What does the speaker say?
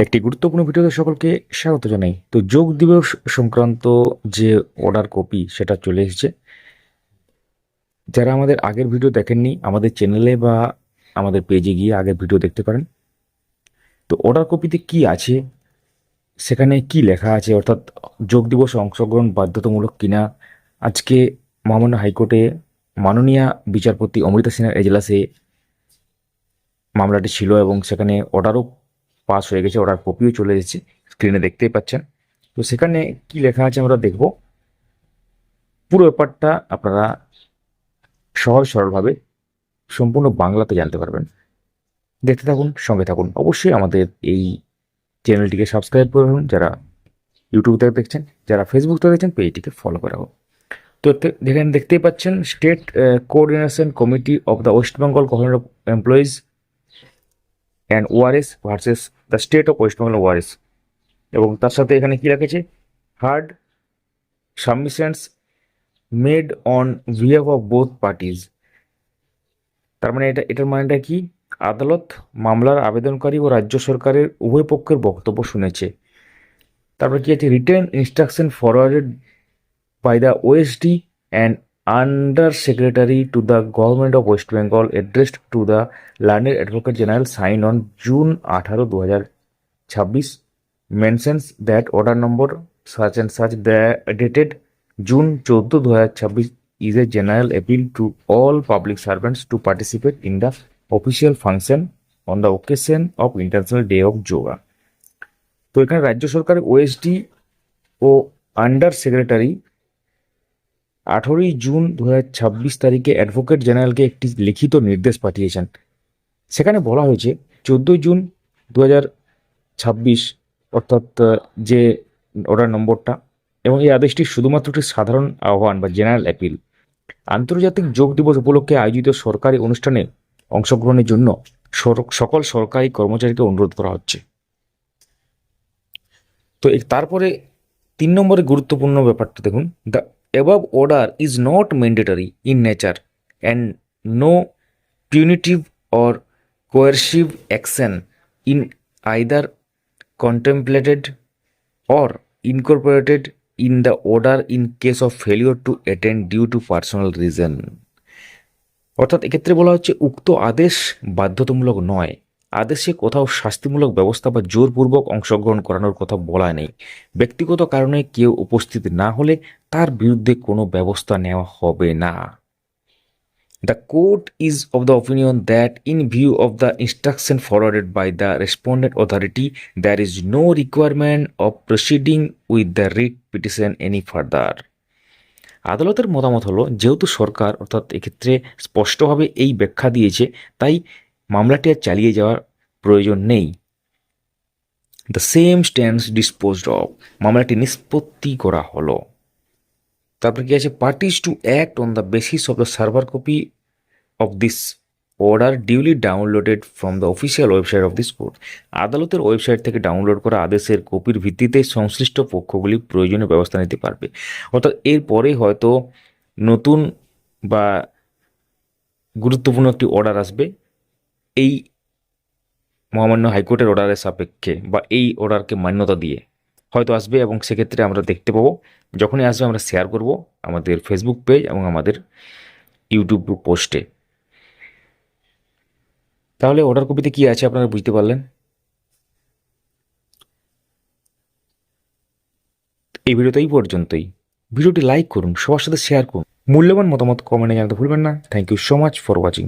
একটি গুরুত্বপূর্ণ ভিডিওতে সকলকে স্বাগত জানাই। তো যোগ দিবস সংক্রান্ত যে অর্ডার কপি সেটা চলে এসেছে। যারা আমাদের আগের ভিডিও দেখেননি আমাদের চ্যানেলে বা আমাদের পেজে গিয়ে আগের ভিডিও দেখতে পারেন। তো অর্ডার কপিতে কি আছে, সেখানে কি লেখা আছে, অর্থাৎ যোগ দিবসে অংশগ্রহণ বাধ্যতামূলক কিনা, আজকে মহামান্য হাইকোর্টে মাননীয় বিচারপতি অমৃতা সিনহার এজলাসে মামলাটি ছিল এবং সেখানে অর্ডারও পাস হয়ে গেছে, অর্ডার কপিও চলে এসেছে, স্ক্রিনে দেখতেই পাচ্ছেন। তো সেখানে কি লেখা আছে আমরা দেখব। পুরো ব্যাপারটা আপনারা সহজ সরলভাবে সম্পূর্ণ বাংলাতে জানতে পারবেন। দেখতে থাকুন, সঙ্গে থাকুন। অবশ্যই আমাদের এই চ্যানেলটিকে সাবস্ক্রাইব করে রাখুন যারা ইউটিউব থেকে দেখছেন, যারা ফেসবুক থেকে দেখছেন পেজটিকে ফলো করে রাখুন। তো দেখেন, দেখতেই পাচ্ছেন state coordination committee of the West Bengal government of employees and ORS versus the state of West Bengal ORS. এবং তার সাথে এখানে কি রেখেছে, hard submissions made on behalf of both parties. তার মানে এটার মানেটা কি, আদালত মামলার আবেদনকারী ও রাজ্য সরকারের উভয় পক্ষের বক্তব্য শুনেছে। তারপর কি আছে, written instruction forwarded by the OSD and under secretary to the government of West Bengal addressed to the learned advocate general sign on June 18, 2026 mentions that order number such and such dated June 14, 2026 is a general appeal to all public servants to participate in the official function on the occasion of International Day of Yoga. তো এখানে রাজ্য সরকারের OSD ও under secretary 18 June 2026 তারিখে advocate জেনারেলকে একটি লিখিত নির্দেশ পাঠিয়েছেন। সেখানে বলা হয়েছে 14 জুন 2026, অর্থাৎ যে অর্ডার নম্বরটা, এবং এই আদেশটি শুধুমাত্র একটি সাধারণ আহ্বান বা জেনারেল অ্যাপিল। আন্তর্জাতিক যোগ দিবস উপলক্ষে আয়োজিত সরকারি অনুষ্ঠানে অংশগ্রহণের জন্য সকল সরকারি কর্মচারীকে অনুরোধ করা হচ্ছে। তো তারপরে 3 নম্বরে গুরুত্বপূর্ণ ব্যাপারটা দেখুন, the above order is not mandatory in nature and no punitive or coercive action in either contemplated or incorporated in the order in case of failure to attend due to personal reason. অর্থাৎ এক্ষেত্রে বলা হচ্ছে উক্ত আদেশ বাধ্যতামূলক নয়। আদেশে কোথাও শাস্তিমূলক ব্যবস্থা বা জোরপূর্বক অংশগ্রহণ করানোর কথা বলা নেই। ব্যক্তিগত কারণে কেউ উপস্থিত না হলে তার বিরুদ্ধে কোনো ব্যবস্থা নেওয়া হবে না। The court is of the opinion that in view of the instruction forwarded by the respondent authority, there is no requirement of proceeding with the writ petition any further. আদালতের মতামত হলো, যেহেতু সরকার অর্থাৎ এক্ষেত্রে স্পষ্টভাবে এই ব্যাখ্যা দিয়েছে, তাই মামলাটি আর চালিয়ে যাওয়ার প্রয়োজন নেই। The same stands disposed of, মামলাটি নিষ্পত্তি করা হলো। তারপর কি আছে, parties to act on the basis of the server copy of this order duly downloaded from the official website of this court. আদালতের ওয়েবসাইট থেকে ডাউনলোড করা আদেশের কপির ভিত্তিতে সংশ্লিষ্ট পক্ষগুলি প্রয়োজনীয় ব্যবস্থা নিতে পারবে। অর্থাৎ এরপরে হয়তো নতুন বা গুরুত্বপূর্ণ একটি অর্ডার আসবে এই মহামান্য হাইকোর্টের অর্ডারের সাপেক্ষে বা এই অর্ডারকে মান্যতা দিয়ে হয়তো আসবে, এবং সেক্ষেত্রে আমরা দেখতে পাবো। যখনই আসবে আমরা শেয়ার করব আমাদের ফেসবুক পেজ এবং আমাদের ইউটিউব পোস্টে। তাহলে অর্ডার কপিতে কি আছে আপনারা বুঝতে পারলেন। এই ভিডিওতে এই পর্যন্তই। ভিডিওটি লাইক করুন, সবার সাথে শেয়ার করুন, মূল্যবান মতামত কমেন্টে জানাতে ভুলবেন না। Thank you so much for watching.